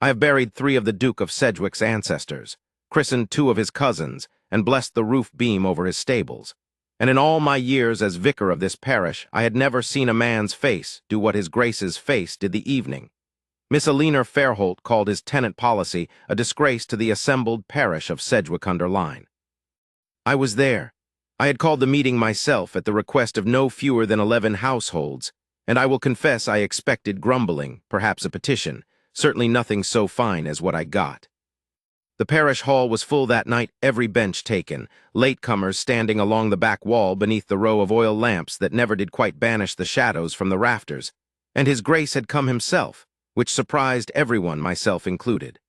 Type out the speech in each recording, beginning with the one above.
I have buried 3 of the Duke of Sedgwick's ancestors, christened 2 of his cousins, and blessed the roof beam over his stables. And in all my years as vicar of this parish, I had never seen a man's face do what his Grace's face did the evening. Miss Eleanor Fairholt called his tenant policy a disgrace to the assembled parish of Sedgwick-under-Lyne. I was there. I had called the meeting myself at the request of no fewer than 11 households, and I will confess I expected grumbling, perhaps a petition, certainly nothing so fine as what I got. The parish hall was full that night, every bench taken, latecomers standing along the back wall beneath the row of oil lamps that never did quite banish the shadows from the rafters, and his Grace had come himself, which surprised everyone, myself included.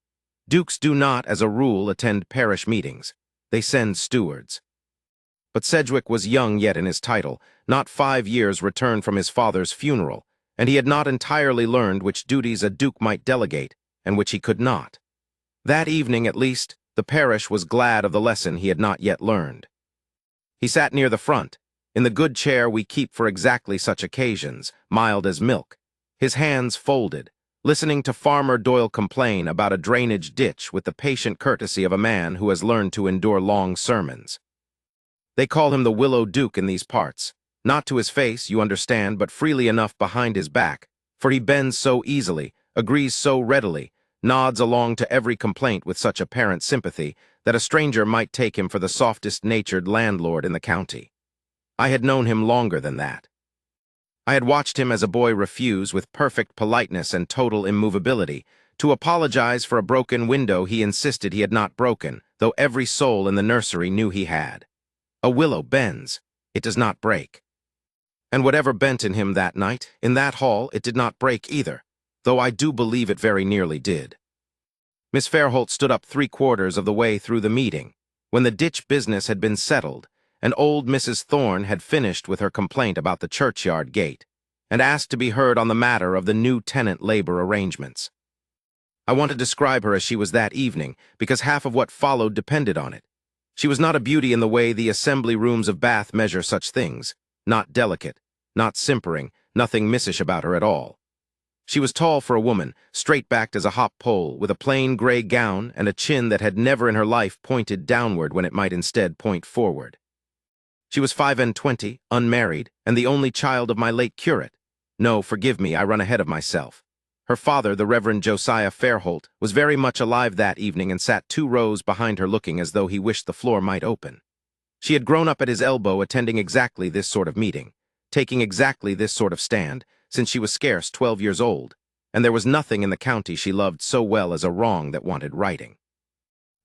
Dukes do not, as a rule, attend parish meetings. They send stewards. But Sedgwick was young yet in his title, not 5 years returned from his father's funeral, and he had not entirely learned which duties a duke might delegate, and which he could not. That evening, at least, the parish was glad of the lesson he had not yet learned. He sat near the front, in the good chair we keep for exactly such occasions, mild as milk, his hands folded, listening to Farmer Doyle complain about a drainage ditch with the patient courtesy of a man who has learned to endure long sermons. They call him the Willow Duke in these parts, not to his face, you understand, but freely enough behind his back, for he bends so easily, agrees so readily, nods along to every complaint with such apparent sympathy that a stranger might take him for the softest-natured landlord in the county. I had known him longer than that. I had watched him as a boy refuse, with perfect politeness and total immovability, to apologize for a broken window he insisted he had not broken, though every soul in the nursery knew he had. A willow bends, it does not break. And whatever bent in him that night, in that hall, it did not break either, though I do believe it very nearly did. Miss Fairholt stood up 3/4 of the way through the meeting, when the ditch business had been settled, and old Mrs. Thorne had finished with her complaint about the churchyard gate, and asked to be heard on the matter of the new tenant labor arrangements. I want to describe her as she was that evening, because half of what followed depended on it. She was not a beauty in the way the assembly rooms of Bath measure such things, not delicate, not simpering, nothing missish about her at all. She was tall for a woman, straight-backed as a hop pole, with a plain gray gown and a chin that had never in her life pointed downward when it might instead point forward. She was 25, unmarried, and the only child of my late curate. No, forgive me, I run ahead of myself. Her father, the Reverend Josiah Fairholt, was very much alive that evening and sat 2 rows behind her looking as though he wished the floor might open. She had grown up at his elbow attending exactly this sort of meeting, taking exactly this sort of stand, since she was scarce 12 years old, and there was nothing in the county she loved so well as a wrong that wanted righting.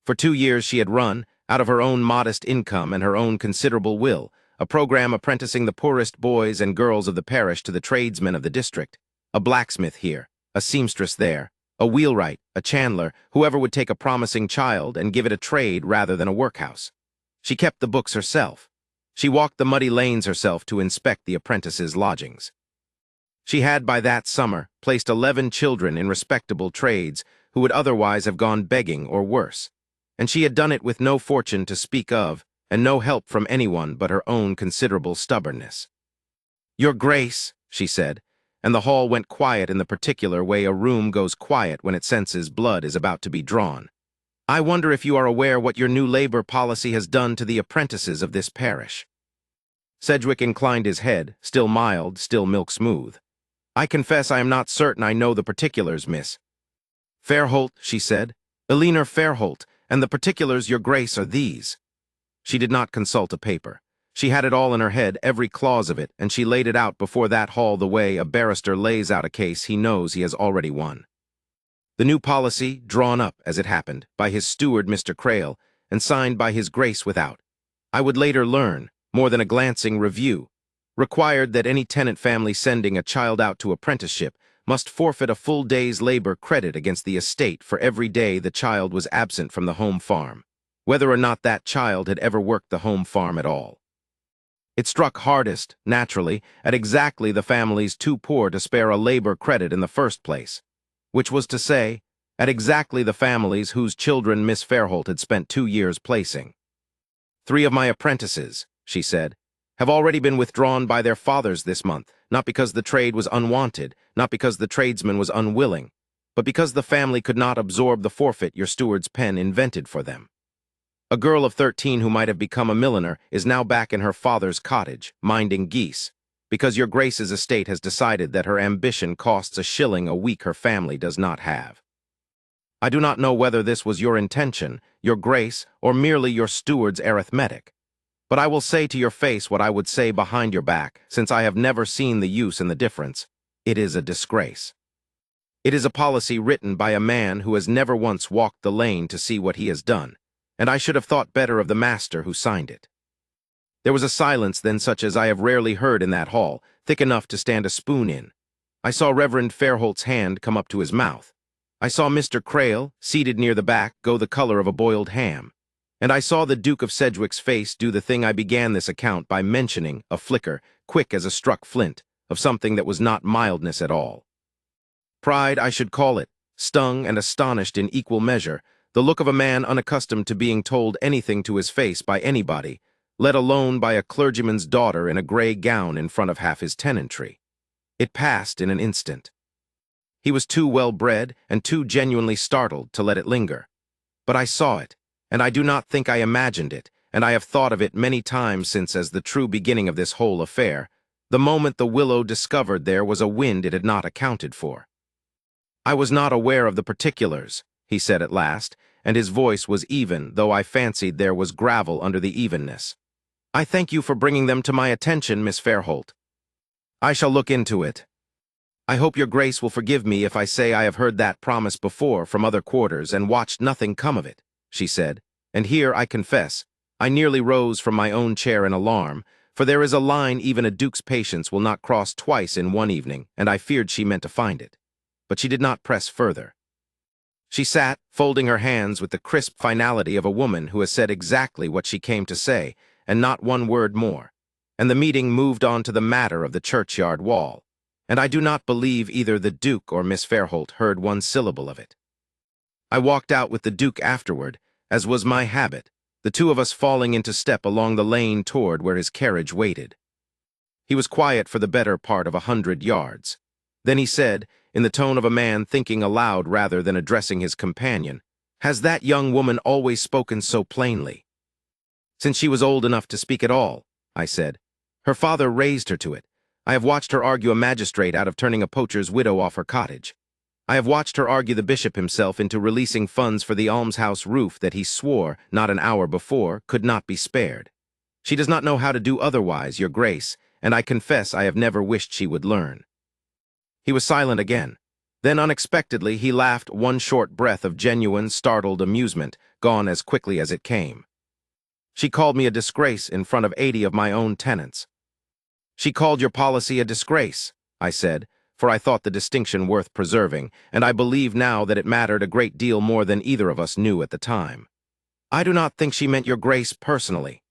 For 2 years she had run, out of her own modest income and her own considerable will, a program apprenticing the poorest boys and girls of the parish to the tradesmen of the district, a blacksmith here, a seamstress there, a wheelwright, a chandler, whoever would take a promising child and give it a trade rather than a workhouse. She kept the books herself. She walked the muddy lanes herself to inspect the apprentices' lodgings. She had, by that summer, placed 11 children in respectable trades who would otherwise have gone begging or worse, and she had done it with no fortune to speak of and no help from anyone but her own considerable stubbornness. "Your Grace," she said, and the hall went quiet in the particular way a room goes quiet when it senses blood is about to be drawn. "I wonder if you are aware what your new labor policy has done to the apprentices of this parish." Sedgwick inclined his head, still mild, still milk-smooth. "I confess I am not certain I know the particulars, miss." "Fairholt," she said, "Eleanor Fairholt, and the particulars, your Grace, are these." She did not consult a paper. She had it all in her head, every clause of it, and she laid it out before that hall the way a barrister lays out a case he knows he has already won. The new policy, drawn up, as it happened, by his steward, Mr. Crail, and signed by his Grace without, I would later learn, more than a glancing review, required that any tenant family sending a child out to apprenticeship must forfeit a full day's labor credit against the estate for every day the child was absent from the home farm, whether or not that child had ever worked the home farm at all. It struck hardest, naturally, at exactly the families too poor to spare a labor credit in the first place, which was to say, at exactly the families whose children Miss Fairholt had spent 2 years placing. "3 of my apprentices," she said, "have already been withdrawn by their fathers this month, not because the trade was unwanted, not because the tradesman was unwilling, but because the family could not absorb the forfeit your steward's pen invented for them. A girl of 13 who might have become a milliner is now back in her father's cottage, minding geese, because your Grace's estate has decided that her ambition costs a shilling a week her family does not have. I do not know whether this was your intention, your Grace, or merely your steward's arithmetic, but I will say to your face what I would say behind your back, since I have never seen the use and the difference. It is a disgrace. It is a policy written by a man who has never once walked the lane to see what he has done, and I should have thought better of the master who signed it. There was a silence then such as I have rarely heard in that hall, thick enough to stand a spoon in. I saw Reverend Fairholt's hand come up to his mouth. I saw Mr. Crail, seated near the back, go the color of a boiled ham. And I saw the Duke of Sedgwick's face do the thing I began this account by mentioning, a flicker, quick as a struck flint, of something that was not mildness at all. Pride, I should call it, stung and astonished in equal measure, the look of a man unaccustomed to being told anything to his face by anybody, let alone by a clergyman's daughter in a gray gown in front of half his tenantry. It passed in an instant. He was too well-bred and too genuinely startled to let it linger. But I saw it, and I do not think I imagined it, and I have thought of it many times since as the true beginning of this whole affair. The moment the Willow discovered there was a wind it had not accounted for. I was not aware of the particulars, he said at last, and his voice was even, though I fancied there was gravel under the evenness. I thank you for bringing them to my attention, Miss Fairholt. I shall look into it. I hope your Grace will forgive me if I say I have heard that promise before from other quarters and watched nothing come of it, she said, and here, I confess, I nearly rose from my own chair in alarm, for there is a line even a duke's patience will not cross twice in one evening, and I feared she meant to find it. But she did not press further. She sat, folding her hands with the crisp finality of a woman who has said exactly what she came to say, and not one word more, and the meeting moved on to the matter of the churchyard wall, and I do not believe either the Duke or Miss Fairholt heard one syllable of it. I walked out with the Duke afterward, as was my habit, the two of us falling into step along the lane toward where his carriage waited. He was quiet for the better part of 100 yards. Then he said, in the tone of a man thinking aloud rather than addressing his companion, "Has that young woman always spoken so plainly?" "Since she was old enough to speak at all," I said. "Her father raised her to it. I have watched her argue a magistrate out of turning a poacher's widow off her cottage. I have watched her argue the bishop himself into releasing funds for the almshouse roof that he swore, not an hour before, could not be spared. She does not know how to do otherwise, your Grace, and I confess I have never wished she would learn." He was silent again. Then unexpectedly he laughed one short breath of genuine, startled amusement, gone as quickly as it came. "She called me a disgrace in front of 80 of my own tenants." "She called your policy a disgrace," I said, for I thought the distinction worth preserving, and I believe now that it mattered a great deal more than either of us knew at the time. "I do not think she meant your Grace personally."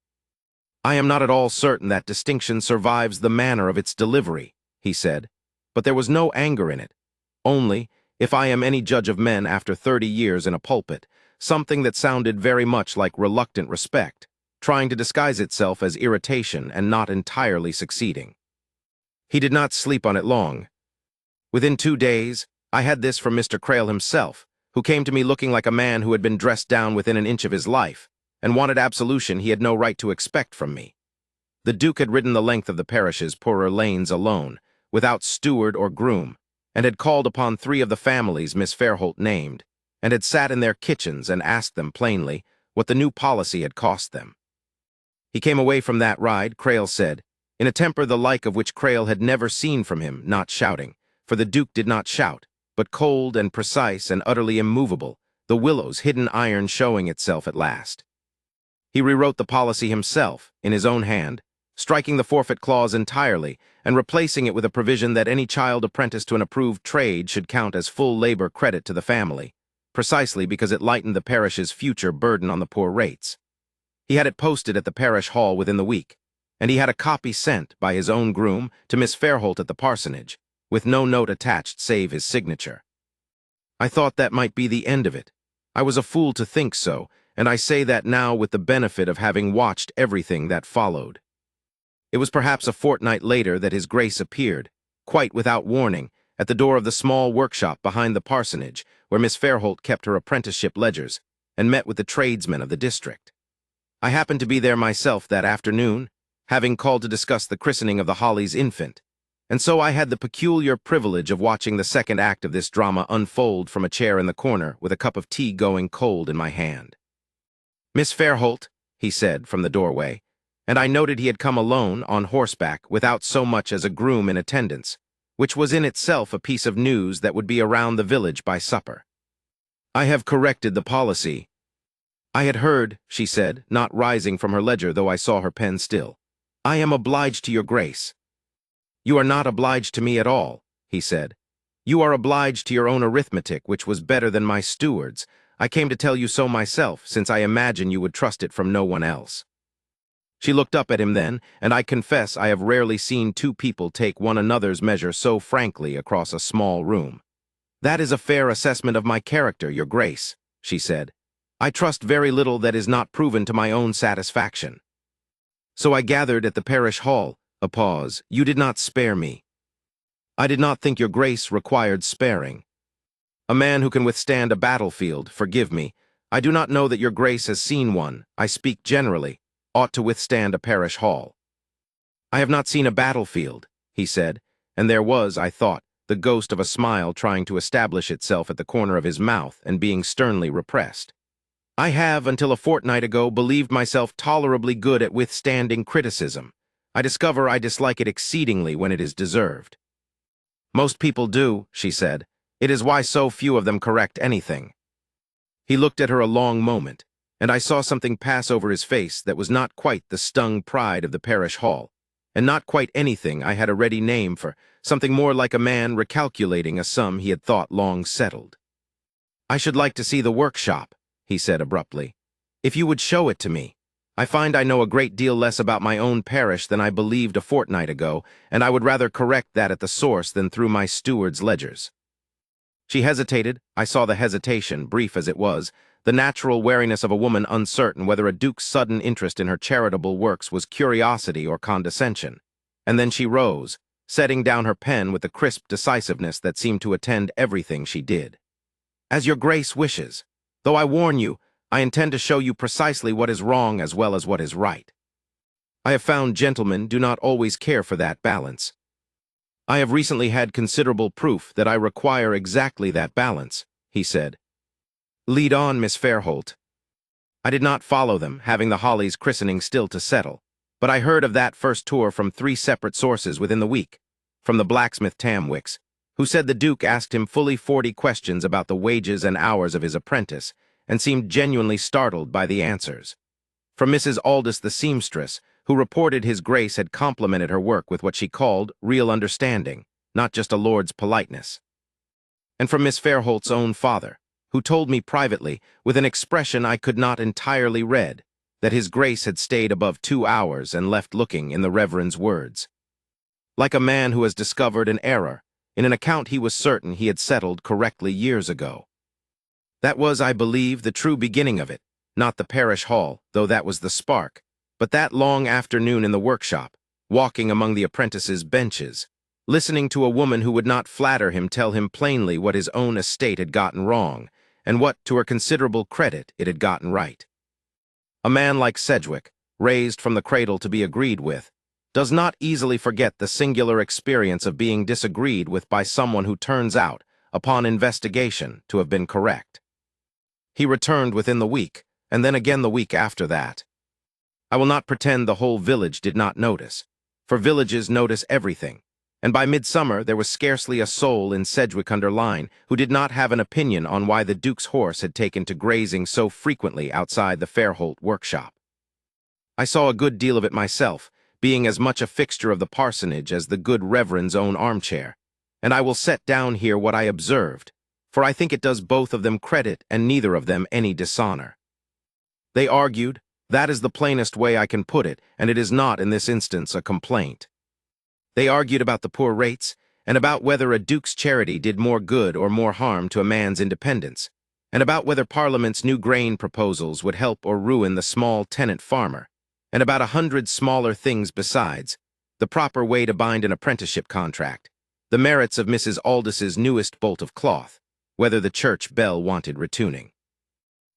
"I am not at all certain that distinction survives the manner of its delivery," he said, but there was no anger in it. Only, if I am any judge of men after 30 years in a pulpit, something that sounded very much like reluctant respect, trying to disguise itself as irritation and not entirely succeeding. He did not sleep on it long. Within 2 days, I had this from Mr. Crail himself, who came to me looking like a man who had been dressed down within an inch of his life, and wanted absolution he had no right to expect from me. The Duke had ridden the length of the parish's poorer lanes alone, without steward or groom, and had called upon 3 of the families Miss Fairholt named, and had sat in their kitchens and asked them plainly what the new policy had cost them. He came away from that ride, Crail said, in a temper the like of which Crail had never seen from him, not shouting, for the Duke did not shout, but cold and precise and utterly immovable, the Willow's hidden iron showing itself at last. He rewrote the policy himself, in his own hand, striking the forfeit clause entirely, and replacing it with a provision that any child apprenticed to an approved trade should count as full labor credit to the family, precisely because it lightened the parish's future burden on the poor rates. He had it posted at the parish hall within the week, and he had a copy sent, by his own groom, to Miss Fairholt at the parsonage, with no note attached save his signature. I thought that might be the end of it. I was a fool to think so, and I say that now with the benefit of having watched everything that followed. It was perhaps a fortnight later that his Grace appeared, quite without warning, at the door of the small workshop behind the parsonage, where Miss Fairholt kept her apprenticeship ledgers, and met with the tradesmen of the district. I happened to be there myself that afternoon, having called to discuss the christening of the Holly's infant, and so I had the peculiar privilege of watching the second act of this drama unfold from a chair in the corner with a cup of tea going cold in my hand. "Miss Fairholt," he said from the doorway, and I noted he had come alone, on horseback, without so much as a groom in attendance, which was in itself a piece of news that would be around the village by supper. "I have corrected the policy." "I had heard," she said, not rising from her ledger though I saw her pen still. "I am obliged to your grace." "You are not obliged to me at all," he said. "You are obliged to your own arithmetic, which was better than my steward's. I came to tell you so myself, since I imagine you would trust it from no one else." She looked up at him then, and I confess I have rarely seen two people take one another's measure so frankly across a small room. "That is a fair assessment of my character, your grace," she said. "I trust very little that is not proven to my own satisfaction. So I gathered at the parish hall." A pause. "You did not spare me." "I did not think your grace required sparing. A man who can withstand a battlefield, forgive me, I do not know that your grace has seen one, I speak generally, ought to withstand a parish hall." "I have not seen a battlefield," he said, and there was, I thought, the ghost of a smile trying to establish itself at the corner of his mouth and being sternly repressed. "I have, until a fortnight ago, believed myself tolerably good at withstanding criticism. I discover I dislike it exceedingly when it is deserved." "Most people do," she said. "It is why so few of them correct anything." He looked at her a long moment, and I saw something pass over his face that was not quite the stung pride of the parish hall, and not quite anything I had a ready name for, something more like a man recalculating a sum he had thought long settled. "I should like to see the workshop," he said abruptly. "If you would show it to me. I find I know a great deal less about my own parish than I believed a fortnight ago, and I would rather correct that at the source than through my steward's ledgers." She hesitated. I saw the hesitation, brief as it was, the natural wariness of a woman uncertain whether a duke's sudden interest in her charitable works was curiosity or condescension. And then she rose, setting down her pen with the crisp decisiveness that seemed to attend everything she did. "As your grace wishes. Though I warn you, I intend to show you precisely what is wrong as well as what is right. I have found gentlemen do not always care for that balance. I have recently had considerable proof that I require exactly that balance," he said. "Lead on, Miss Fairholt." I did not follow them, having the Holly's christening still to settle, but I heard of that first tour from 3 separate sources within the week. From the blacksmith Tamwicks, who said the Duke asked him fully 40 questions about the wages and hours of his apprentice, and seemed genuinely startled by the answers. From Mrs. Aldous the seamstress, who reported his grace had complimented her work with what she called real understanding, not just a lord's politeness. And from Miss Fairholt's own father, who told me privately, with an expression I could not entirely read, that his grace had stayed above 2 hours and left looking, in the reverend's words, like a man who has discovered an error in an account he was certain he had settled correctly years ago. That was, I believe, the true beginning of it, not the parish hall, though that was the spark, but that long afternoon in the workshop, walking among the apprentices' benches, listening to a woman who would not flatter him tell him plainly what his own estate had gotten wrong, and what, to her considerable credit, it had gotten right. A man like Sedgwick, raised from the cradle to be agreed with, does not easily forget the singular experience of being disagreed with by someone who turns out, upon investigation, to have been correct. He returned within the week, and then again the week after that. I will not pretend the whole village did not notice, for villages notice everything, and by midsummer there was scarcely a soul in Sedgwick-under-Lyne who did not have an opinion on why the Duke's horse had taken to grazing so frequently outside the Fairholt workshop. I saw a good deal of it myself, being as much a fixture of the parsonage as the good reverend's own armchair, and I will set down here what I observed, for I think it does both of them credit and neither of them any dishonor. They argued, that is the plainest way I can put it, and it is not in this instance a complaint. They argued about the poor rates, and about whether a duke's charity did more good or more harm to a man's independence, and about whether Parliament's new grain proposals would help or ruin the small tenant farmer, and about 100 smaller things besides, the proper way to bind an apprenticeship contract, the merits of Mrs. Aldis's newest bolt of cloth, whether the church bell wanted retuning.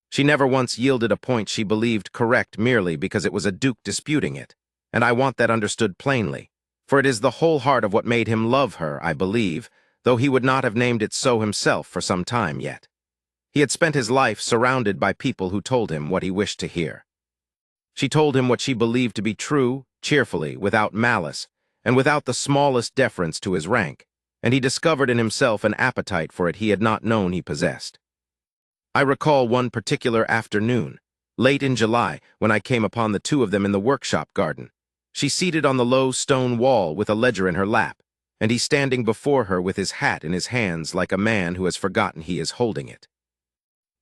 She never once yielded a point she believed correct merely because it was a duke disputing it, and I want that understood plainly, for it is the whole heart of what made him love her, I believe, though he would not have named it so himself for some time yet. He had spent his life surrounded by people who told him what he wished to hear. She told him what she believed to be true, cheerfully, without malice, and without the smallest deference to his rank, and he discovered in himself an appetite for it he had not known he possessed. I recall one particular afternoon, late in July, when I came upon the two of them in the workshop garden, she seated on the low stone wall with a ledger in her lap, and he standing before her with his hat in his hands like a man who has forgotten he is holding it.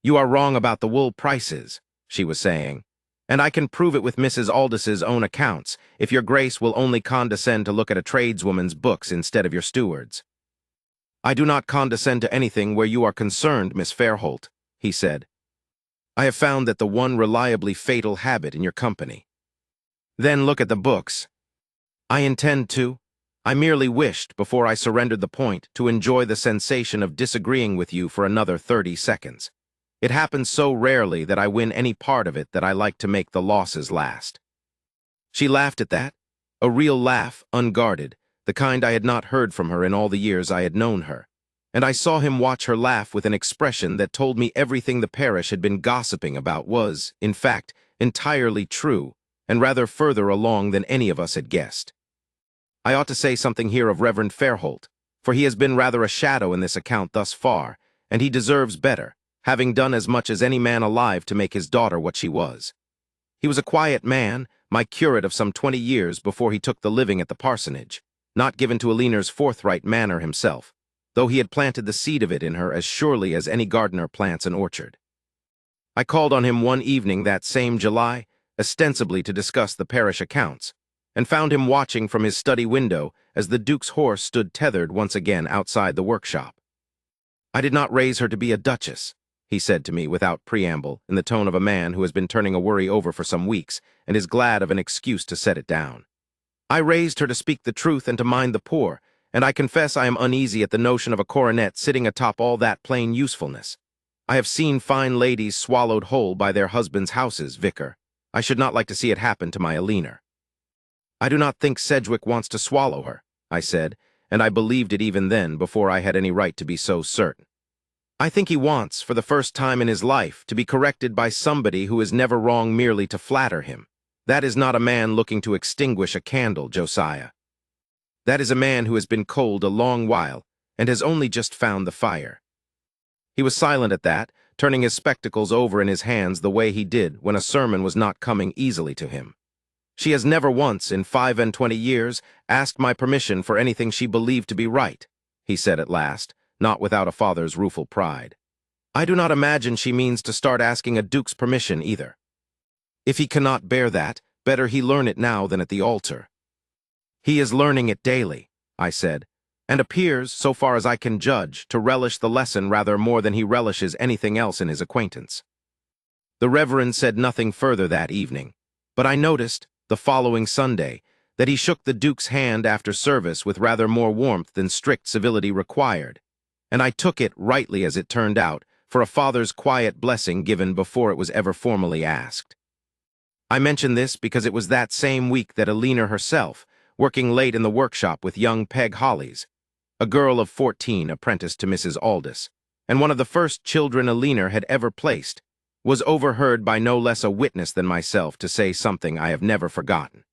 "You are wrong about the wool prices," she was saying, "and I can prove it with Mrs. Aldis's own accounts, if your grace will only condescend to look at a tradeswoman's books instead of your steward's." "I do not condescend to anything where you are concerned, Miss Fairholt," he said. "I have found that the one reliably fatal habit in your company." "Then look at the books." "I intend to. I merely wished, before I surrendered the point, to enjoy the sensation of disagreeing with you for another 30 seconds. It happens so rarely that I win any part of it that I like to make the losses last." She laughed at that, a real laugh, unguarded, the kind I had not heard from her in all the years I had known her, and I saw him watch her laugh with an expression that told me everything the parish had been gossiping about was, in fact, entirely true, and rather further along than any of us had guessed. I ought to say something here of Reverend Fairholt, for he has been rather a shadow in this account thus far, and he deserves better, having done as much as any man alive to make his daughter what she was. He was a quiet man, my curate of some 20 years before he took the living at the parsonage, not given to Aline's forthright manner himself, though he had planted the seed of it in her as surely as any gardener plants an orchard. I called on him one evening that same July, ostensibly to discuss the parish accounts, and found him watching from his study window as the Duke's horse stood tethered once again outside the workshop. "I did not raise her to be a duchess," he said to me without preamble, in the tone of a man who has been turning a worry over for some weeks and is glad of an excuse to set it down. "I raised her to speak the truth and to mind the poor, and I confess I am uneasy at the notion of a coronet sitting atop all that plain usefulness. I have seen fine ladies swallowed whole by their husbands' houses, vicar. I should not like to see it happen to my Aline." "I do not think Sedgwick wants to swallow her," I said, and I believed it even then before I had any right to be so certain. "I think he wants, for the first time in his life, to be corrected by somebody who is never wrong merely to flatter him. That is not a man looking to extinguish a candle, Josiah. That is a man who has been cold a long while and has only just found the fire." He was silent at that, turning his spectacles over in his hands the way he did when a sermon was not coming easily to him. "She has never once, in 25 years, asked my permission for anything she believed to be right," he said at last, not without a father's rueful pride. "I do not imagine she means to start asking a duke's permission either. If he cannot bear that, better he learn it now than at the altar." "He is learning it daily," I said, "and appears, so far as I can judge, to relish the lesson rather more than he relishes anything else in his acquaintance." The Reverend said nothing further that evening, but I noticed, the following Sunday, that he shook the Duke's hand after service with rather more warmth than strict civility required, and I took it, rightly as it turned out, for a father's quiet blessing given before it was ever formally asked. I mention this because it was that same week that Aline herself, working late in the workshop with young Peg Hollies, a girl of 14 apprenticed to Mrs. Aldis, and one of the first children Aline had ever placed, was overheard by no less a witness than myself to say something I have never forgotten.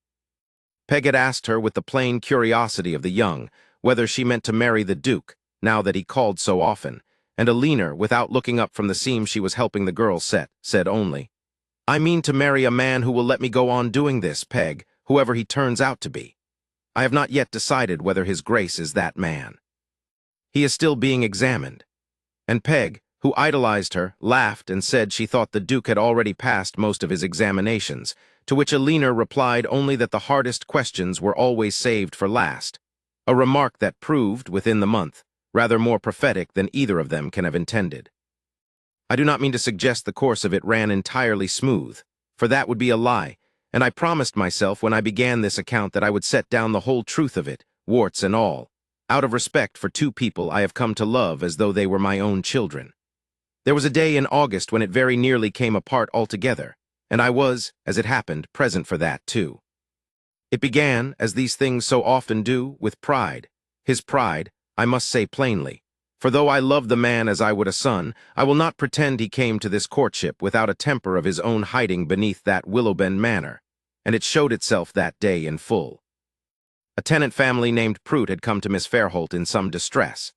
Peg had asked her with the plain curiosity of the young whether she meant to marry the Duke, now that he called so often, and Aline, without looking up from the seam she was helping the girl set, said only, "I mean to marry a man who will let me go on doing this, Peg, whoever he turns out to be. I have not yet decided whether his grace is that man. He is still being examined." And Peg, who idolized her, laughed and said she thought the Duke had already passed most of his examinations, to which Aline replied only that the hardest questions were always saved for last, a remark that proved, within the month, rather more prophetic than either of them can have intended. I do not mean to suggest the course of it ran entirely smooth, for that would be a lie, and I promised myself when I began this account that I would set down the whole truth of it, warts and all. out of respect for two people I have come to love as though they were my own children. There was a day in August when it very nearly came apart altogether, and I was, as it happened, present for that too. It began, as these things so often do, with pride. His pride, I must say plainly, for though I love the man as I would a son, I will not pretend he came to this courtship without a temper of his own hiding beneath that Willowben manner, and it showed itself that day in full. A tenant family named Prout had come to Miss Fairholt in some distress.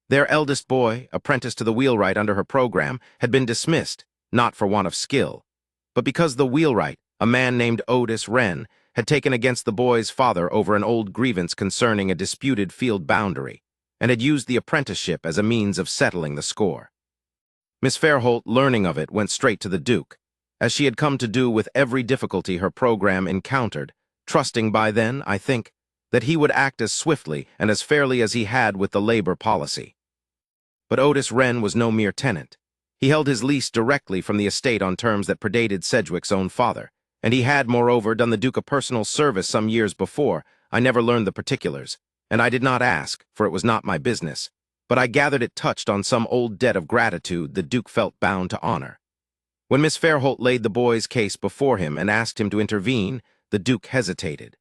Their eldest boy, apprenticed to the wheelwright under her program, had been dismissed, not for want of skill, but because the wheelwright, a man named Otis Wren, had taken against the boy's father over an old grievance concerning a disputed field boundary, and had used the apprenticeship as a means of settling the score. Miss Fairholt, learning of it, went straight to the Duke, as she had come to do with every difficulty her program encountered, trusting by then, I think, that he would act as swiftly and as fairly as he had with the labor policy. But Otis Wren was no mere tenant. He held his lease directly from the estate on terms that predated Sedgwick's own father, and he had, moreover, done the Duke a personal service some years before. I never learned the particulars, and I did not ask, for it was not my business, but I gathered it touched on some old debt of gratitude the Duke felt bound to honor. When Miss Fairholt laid the boy's case before him and asked him to intervene, the Duke hesitated.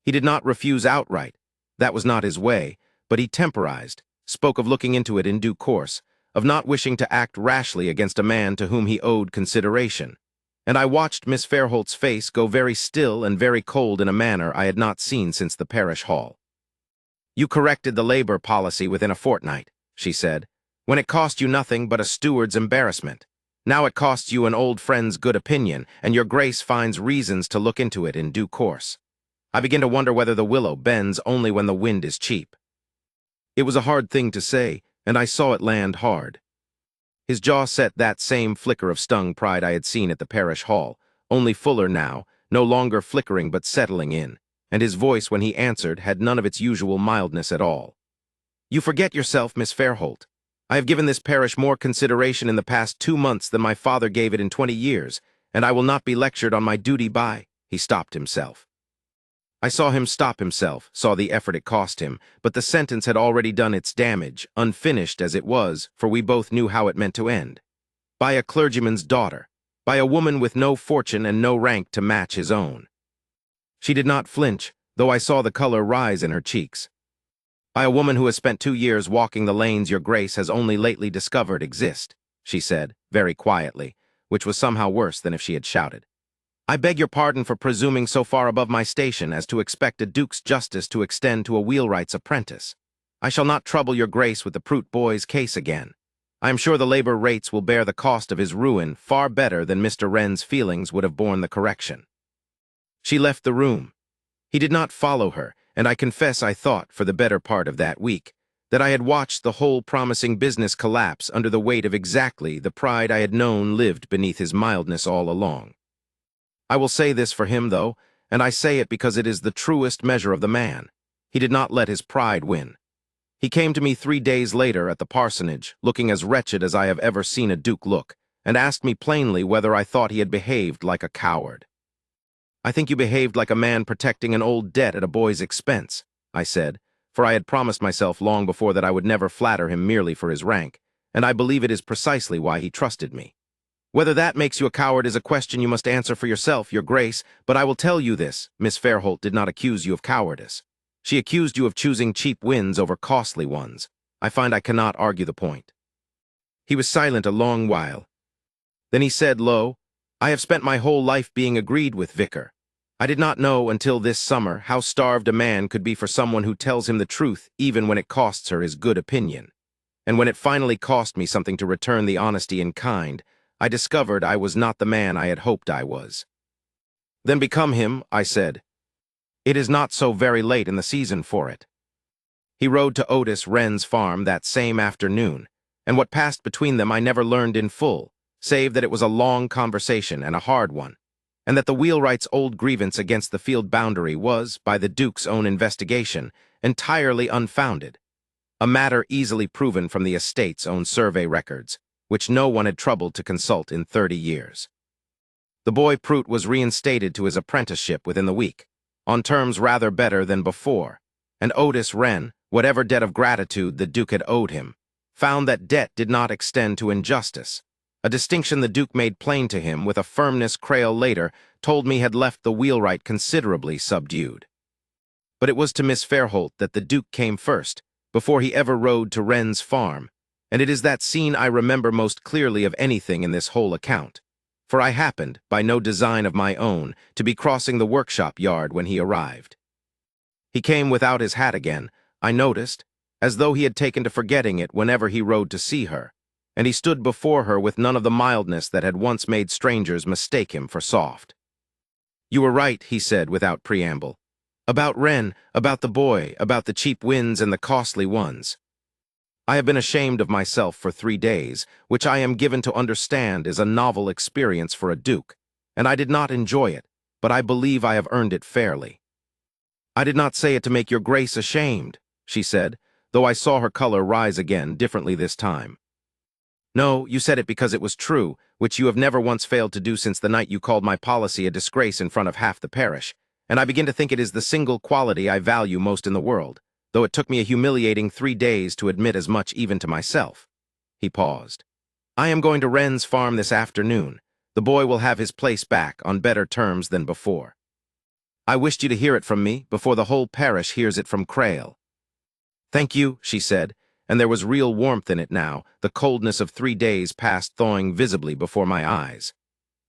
He did not refuse outright. That was not his way, but he temporized, spoke of looking into it in due course, of not wishing to act rashly against a man to whom he owed consideration, and I watched Miss Fairholt's face go very still and very cold in a manner I had not seen since the parish hall. "You corrected the labor policy within a fortnight," she said, "when it cost you nothing but a steward's embarrassment. Now it costs you an old friend's good opinion, and your grace finds reasons to look into it in due course. I begin to wonder whether the willow bends only when the wind is cheap." It was a hard thing to say, and I saw it land hard. His jaw set that same flicker of stung pride I had seen at the parish hall, only fuller now, no longer flickering but settling in, and his voice when he answered had none of its usual mildness at all. "You forget yourself, Miss Fairholt. I have given this parish more consideration in the past 2 months than my father gave it in 20 years, and I will not be lectured on my duty by—" He stopped himself. I saw him stop himself, saw the effort it cost him, but the sentence had already done its damage, unfinished as it was, for we both knew how it meant to end. By a clergyman's daughter, by a woman with no fortune and no rank to match his own. She did not flinch, though I saw the color rise in her cheeks. By a woman who has spent 2 years walking the lanes your grace has only lately discovered exist, she said, very quietly, which was somehow worse than if she had shouted. "I beg your pardon for presuming so far above my station as to expect a duke's justice to extend to a wheelwright's apprentice. I shall not trouble your grace with the Prout boy's case again. I am sure the labor rates will bear the cost of his ruin far better than Mr. Wren's feelings would have borne the correction." She left the room. He did not follow her, and I confess I thought, for the better part of that week, that I had watched the whole promising business collapse under the weight of exactly the pride I had known lived beneath his mildness all along. I will say this for him, though, and I say it because it is the truest measure of the man. He did not let his pride win. He came to me 3 days later at the parsonage, looking as wretched as I have ever seen a duke look, and asked me plainly whether I thought he had behaved like a coward. "I think you behaved like a man protecting an old debt at a boy's expense," I said, for I had promised myself long before that I would never flatter him merely for his rank, and I believe it is precisely why he trusted me. "Whether that makes you a coward is a question you must answer for yourself, your grace, but I will tell you this, Miss Fairholt did not accuse you of cowardice. She accused you of choosing cheap wins over costly ones. I find I cannot argue the point." He was silent a long while. Then he said low, "I have spent my whole life being agreed with Vicar. I did not know until this summer how starved a man could be for someone who tells him the truth even when it costs her his good opinion. And when it finally cost me something to return the honesty in kind, I discovered I was not the man I had hoped I was." "Then become him," I said. "It is not so very late in the season for it." He rode to Otis Wren's farm that same afternoon, and what passed between them I never learned in full, save that it was a long conversation and a hard one, and that the wheelwright's old grievance against the field boundary was, by the Duke's own investigation, entirely unfounded, a matter easily proven from the estate's own survey records, which no one had troubled to consult in 30 years. The boy Prout was reinstated to his apprenticeship within the week, on terms rather better than before, and Otis Wren, whatever debt of gratitude the Duke had owed him, found that debt did not extend to injustice, a distinction the Duke made plain to him with a firmness Crail later told me had left the wheelwright considerably subdued. But it was to Miss Fairholt that the Duke came first, before he ever rode to Wren's farm, and it is that scene I remember most clearly of anything in this whole account, for I happened, by no design of my own, to be crossing the workshop yard when he arrived. He came without his hat again, I noticed, as though he had taken to forgetting it whenever he rode to see her, and he stood before her with none of the mildness that had once made strangers mistake him for soft. "You were right," he said without preamble. "About Wren, about the boy, about the cheap wins and the costly ones. I have been ashamed of myself for 3 days, which I am given to understand is a novel experience for a duke, and I did not enjoy it, but I believe I have earned it fairly." "I did not say it to make your grace ashamed," she said, though I saw her color rise again, differently this time. "No, you said it because it was true, which you have never once failed to do since the night you called my policy a disgrace in front of half the parish, and I begin to think it is the single quality I value most in the world, though it took me a humiliating 3 days to admit as much even to myself." He paused. "I am going to Wren's farm this afternoon. The boy will have his place back on better terms than before. I wished you to hear it from me before the whole parish hears it from Crail." "Thank you," she said, and there was real warmth in it now, the coldness of 3 days past thawing visibly before my eyes.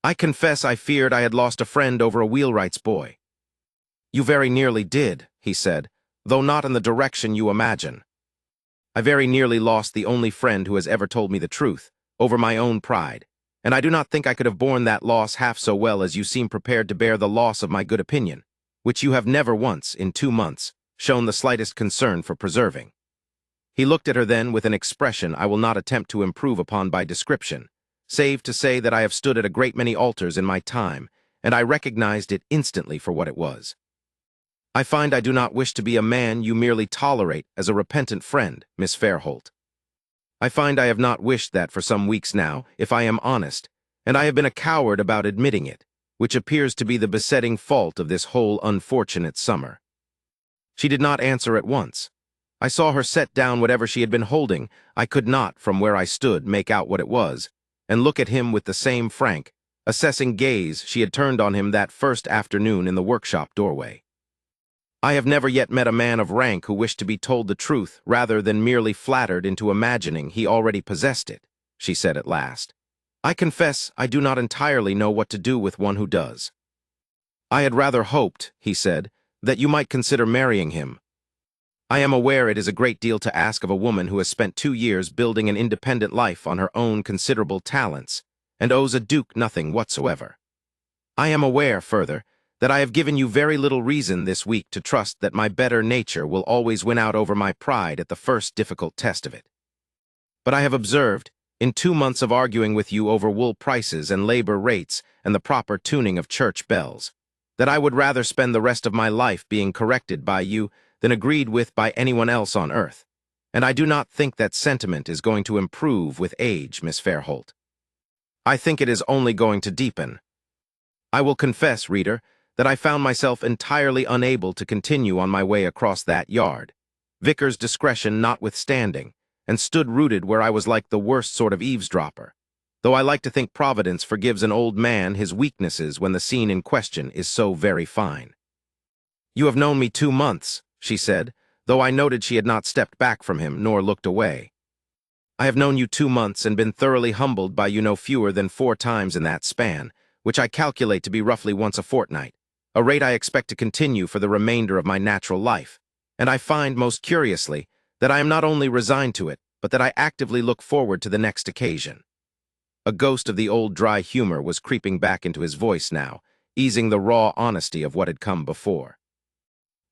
"I confess I feared I had lost a friend over a wheelwright's boy." "You very nearly did," he said, "though not in the direction you imagine. I very nearly lost the only friend who has ever told me the truth, over my own pride, and I do not think I could have borne that loss half so well as you seem prepared to bear the loss of my good opinion, which you have never once, in 2 months, shown the slightest concern for preserving." He looked at her then with an expression I will not attempt to improve upon by description, save to say that I have stood at a great many altars in my time, and I recognized it instantly for what it was. "I find I do not wish to be a man you merely tolerate as a repentant friend, Miss Fairholt. I find I have not wished that for some weeks now, if I am honest, and I have been a coward about admitting it, which appears to be the besetting fault of this whole unfortunate summer." She did not answer at once. I saw her set down whatever she had been holding. I could not, from where I stood, make out what it was, and look at him with the same frank, assessing gaze she had turned on him that first afternoon in the workshop doorway. "I have never yet met a man of rank who wished to be told the truth rather than merely flattered into imagining he already possessed it," she said at last. "I confess I do not entirely know what to do with one who does." "I had rather hoped," he said, "that you might consider marrying him. I am aware it is a great deal to ask of a woman who has spent 2 years building an independent life on her own considerable talents, and owes a duke nothing whatsoever. I am aware, further, that I have given you very little reason this week to trust that my better nature will always win out over my pride at the first difficult test of it. But I have observed, in 2 months of arguing with you over wool prices and labor rates and the proper tuning of church bells, that I would rather spend the rest of my life being corrected by you than agreed with by anyone else on earth, and I do not think that sentiment is going to improve with age, Miss Fairholt. I think it is only going to deepen. I will confess, reader, that I found myself entirely unable to continue on my way across that yard, Vicar's discretion notwithstanding, and stood rooted where I was like the worst sort of eavesdropper, though I like to think Providence forgives an old man his weaknesses when the scene in question is so very fine. "You have known me 2 months, she said, though I noted she had not stepped back from him nor looked away. "I have known you 2 months and been thoroughly humbled by you no fewer than 4 times in that span, which I calculate to be roughly once a fortnight, a rate I expect to continue for the remainder of my natural life, and I find, most curiously, that I am not only resigned to it, but that I actively look forward to the next occasion." A ghost of the old dry humor was creeping back into his voice now, easing the raw honesty of what had come before.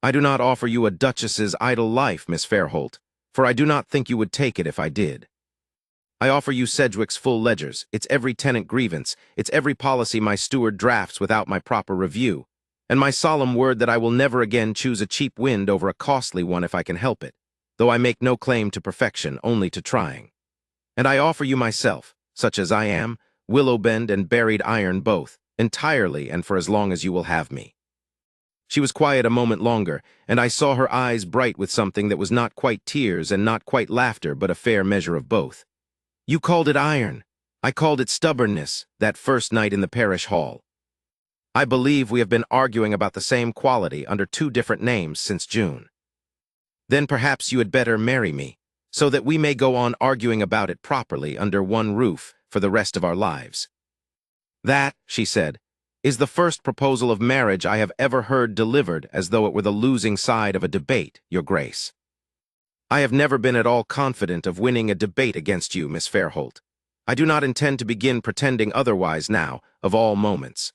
"I do not offer you a duchess's idle life, Miss Fairholt, for I do not think you would take it if I did. I offer you Sedgwick's full ledgers, its every tenant grievance, its every policy my steward drafts without my proper review, and my solemn word that I will never again choose a cheap wind over a costly one if I can help it, though I make no claim to perfection, only to trying. And I offer you myself, such as I am, willow bend and buried iron both, entirely and for as long as you will have me." She was quiet a moment longer, and I saw her eyes bright with something that was not quite tears and not quite laughter, but a fair measure of both. "You called it iron. I called it stubbornness, that first night in the parish hall. I believe we have been arguing about the same quality under two different names since June. Then perhaps you had better marry me, so that we may go on arguing about it properly under one roof for the rest of our lives." "That," she said, "is the first proposal of marriage I have ever heard delivered as though it were the losing side of a debate, Your Grace. I have never been at all confident of winning a debate against you, Miss Fairholt. I do not intend to begin pretending otherwise now, of all moments."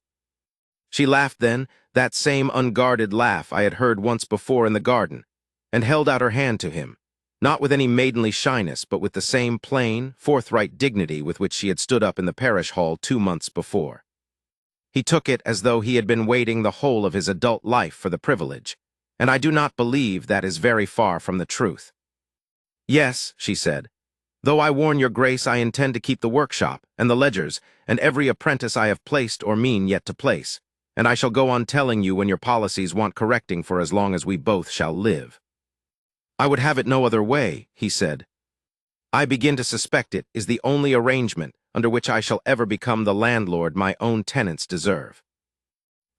She laughed then, that same unguarded laugh I had heard once before in the garden, and held out her hand to him, not with any maidenly shyness, but with the same plain, forthright dignity with which she had stood up in the parish hall 2 months before. He took it as though he had been waiting the whole of his adult life for the privilege, and I do not believe that is very far from the truth. "Yes," she said, "though I warn your grace I intend to keep the workshop, and the ledgers, and every apprentice I have placed or mean yet to place, and I shall go on telling you when your policies want correcting for as long as we both shall live." "I would have it no other way," he said. "I begin to suspect it is the only arrangement under which I shall ever become the landlord my own tenants deserve.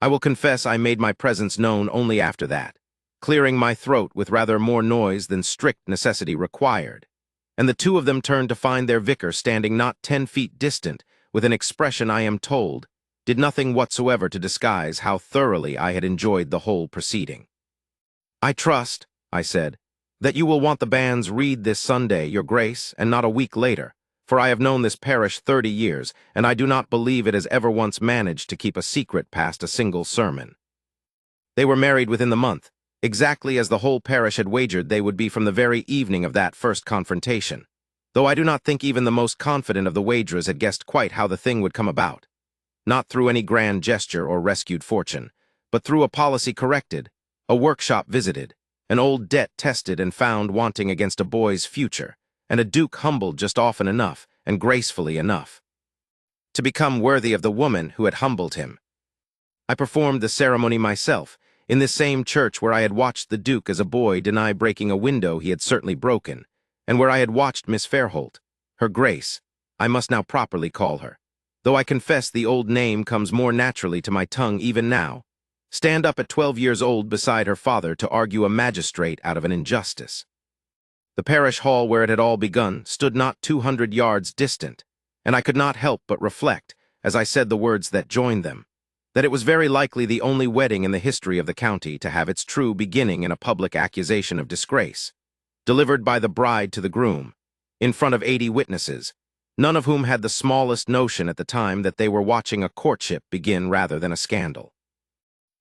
I will confess I made my presence known only after that, clearing my throat with rather more noise than strict necessity required, and the two of them turned to find their vicar standing not 10 feet distant, with an expression I am told did nothing whatsoever to disguise how thoroughly I had enjoyed the whole proceeding. "I trust," I said, "that you will want the banns read this Sunday, Your Grace, and not a week later, for I have known this parish 30 years, and I do not believe it has ever once managed to keep a secret past a single sermon." They were married within the month, exactly as the whole parish had wagered they would be from the very evening of that first confrontation, though I do not think even the most confident of the wagerers had guessed quite how the thing would come about, not through any grand gesture or rescued fortune, but through a policy corrected, a workshop visited, an old debt tested and found wanting against a boy's future, and a duke humbled just often enough and gracefully enough to become worthy of the woman who had humbled him. I performed the ceremony myself, in this same church where I had watched the duke as a boy deny breaking a window he had certainly broken, and where I had watched Miss Fairholt, her grace, I must now properly call her, though I confess the old name comes more naturally to my tongue even now, stand up at 12 years old beside her father to argue a magistrate out of an injustice. The parish hall where it had all begun stood not 200 yards distant, and I could not help but reflect, as I said the words that joined them, that it was very likely the only wedding in the history of the county to have its true beginning in a public accusation of disgrace, delivered by the bride to the groom, in front of 80 witnesses, none of whom had the smallest notion at the time that they were watching a courtship begin rather than a scandal.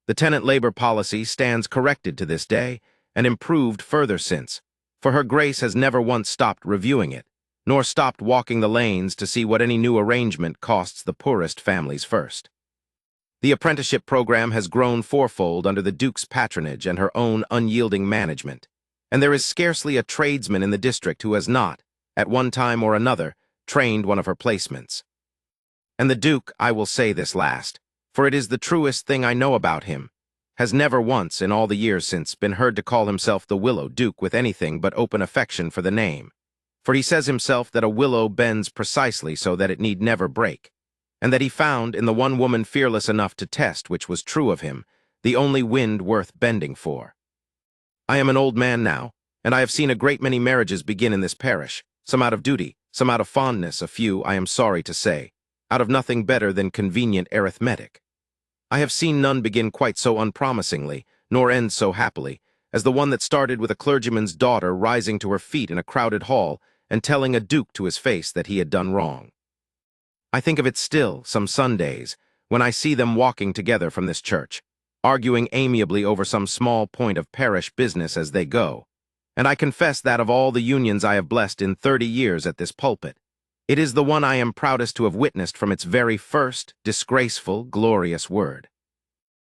The tenant labor policy stands corrected to this day, and improved further since, for her grace has never once stopped reviewing it, nor stopped walking the lanes to see what any new arrangement costs the poorest families first. The apprenticeship program has grown fourfold under the Duke's patronage and her own unyielding management, and there is scarcely a tradesman in the district who has not, at one time or another, trained one of her placements. And the Duke, I will say this last, for it is the truest thing I know about him, has never once, in all the years since, been heard to call himself the Willow Duke with anything but open affection for the name, for he says himself that a willow bends precisely so that it need never break, and that he found in the one woman fearless enough to test which was true of him, the only wind worth bending for. I am an old man now, and I have seen a great many marriages begin in this parish, some out of duty, some out of fondness, a few, I am sorry to say, out of nothing better than convenient arithmetic. I have seen none begin quite so unpromisingly, nor end so happily, as the one that started with a clergyman's daughter rising to her feet in a crowded hall and telling a duke to his face that he had done wrong. I think of it still, some Sundays, when I see them walking together from this church, arguing amiably over some small point of parish business as they go, and I confess that of all the unions I have blessed in 30 years at this pulpit, it is the one I am proudest to have witnessed from its very first, disgraceful, glorious word.